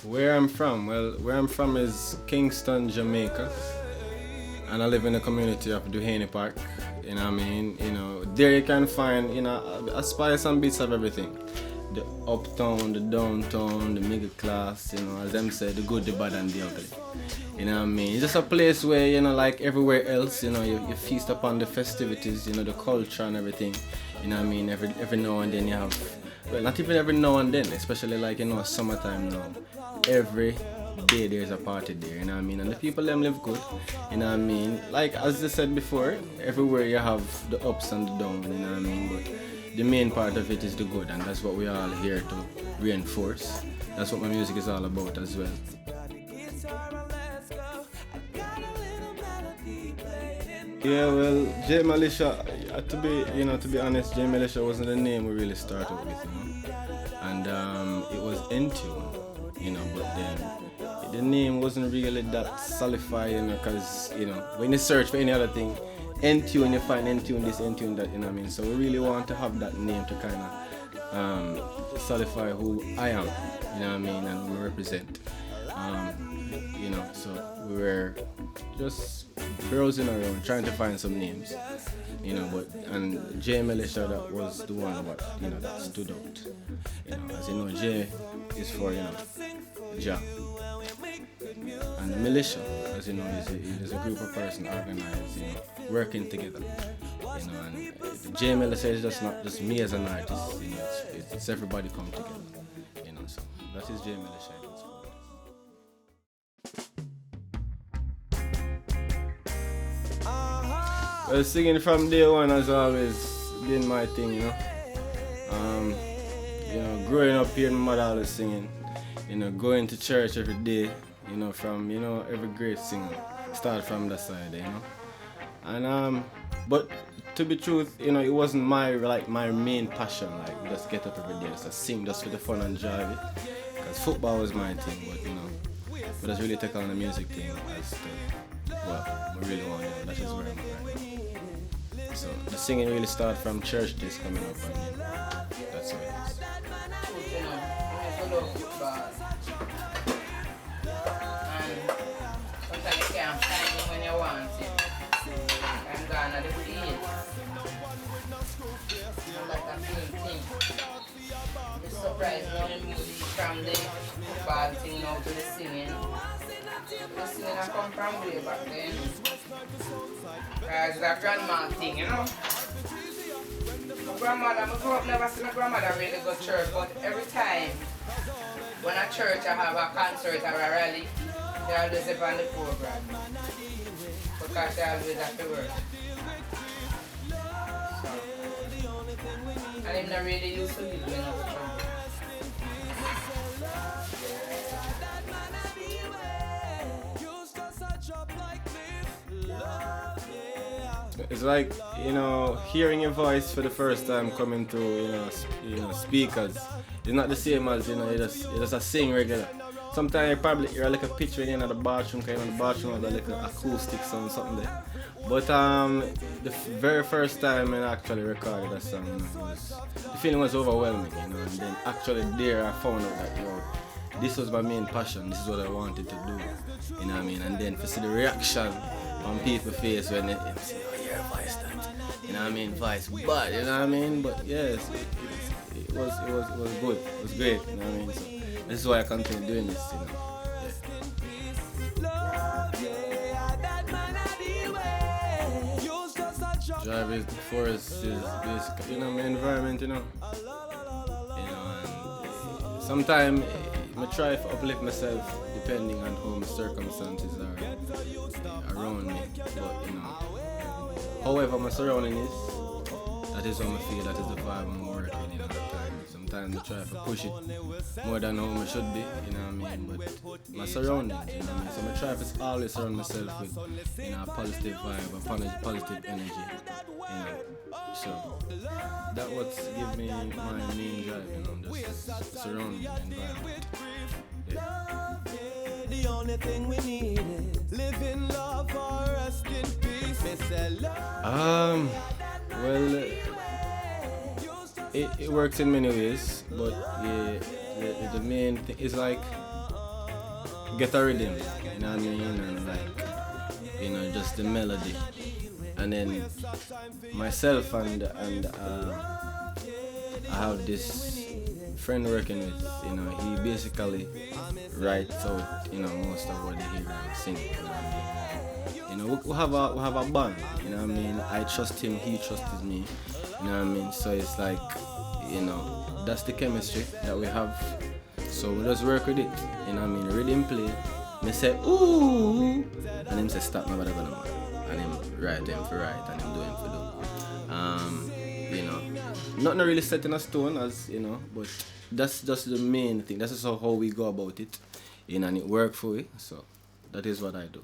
Where I'm from? Well, where I'm from is Kingston, Jamaica, and I live in the community of Duhaney Park. You know what I mean? There you can find, a spice and bits of everything. The uptown, the downtown, the middle class, as them say, the good, the bad, and the ugly. You know what I mean? It's just a place where, like everywhere else, you feast upon the festivities, the culture and everything. You know what I mean? Every now and then you have, well, not even every now and then, especially like, summertime now. Every day there's a party there, you know what I mean? And the people them live good, you know what I mean? Like, as I said before, everywhere you have the ups and the downs, you know what I mean? But the main part of it is the good, and that's what we are all here to reinforce. That's what my music is all about as well. Yeah, well, J-Militia, to be honest, J-Militia wasn't the name we really started with, And it was N-Tune, but then the name wasn't really that solidified, because, when you search for any other thing, N-Tune, you find N-Tune this, N-Tune that, you know what I mean? So we really want to have that name to kind of solidify who I am, you know what I mean, and who we represent. So we were just browsing around, trying to find some names, and J-Militia, that was the one that stood out. As you know, J is for, Ja. And the militia, as you know, is a group of persons organized, working together. And the J-Militia is just not just me as an artist, it's everybody come together. So that is J-Militia. Well, singing from day one has always been my thing, growing up here, my mother always singing, going to church every day, from, every great singer, start from that side, And, but to be truth, it wasn't my main passion, like, just get up every day, just sing, just for the fun and joy of it, because football was my thing, but just really take on the music thing as I really want to, that is where I'm at right now. So the singing really started from church days coming up, and that's how it is. Sometimes you can't find it when you want it. I'm gone at the field. Like a thing. It's surprising how the music from the football thing now to the singing. The singing I come from way back then. It's a grandma thing, My grandmother, I grew up never see my grandmother really go to church, but every time when a church I have a concert or a rally, they always have on the program. Because they always have to work. So, and I'm not really used to living in a church. It's like, hearing your voice for the first time coming through, speakers. It's not the same as, you just a sing regular. Sometimes you probably hear like a pitch when you're in the bathroom, because in the bathroom has like an acoustic sound, something there. But the very first time I actually recorded that song, the feeling was overwhelming, and then actually there I found out that, this was my main passion, this is what I wanted to do, you know what I mean? And then to see the reaction on people's face when they say, your voice that, you know what I mean, voice bad, you know what I mean? But yes, it was good, it was great, you know what I mean? So this is why I continue doing this, Drive the forest is basically, my environment, and sometimes I try to uplift myself depending on how my circumstances are around me, but however my surrounding is, that is how I feel, that is the vibe I'm working with, at the time. Sometimes I try to push it more than how I should be, you know what I mean, but my surroundings, you know what I mean, so I try to always surround myself with, a positive vibe, a positive energy, so that's what gives me my main drive, just surrounding the environment. Yeah. The only thing we need is live in love or rest in peace. Well, it works in many ways, but the main thing is like get a rhythm, you know what I mean, and like, you know, just the melody. And then myself and I have this friend working with, you know, he basically writes out, you know, most of what they hear and sing, you know what I mean. You know, we have a band, you know what I mean. I trust him, he trusts me, you know what I mean. So it's like, you know, that's the chemistry that we have. So we just work with it, you know what I mean. Rhythm play, me say ooh, and him say stop, nobody gonna know. And him write him for write and him do him for do. You know, not really set in a stone, as you know, but that's just the main thing. That's just how we go about it, you know, and it work for it. So that is what I do.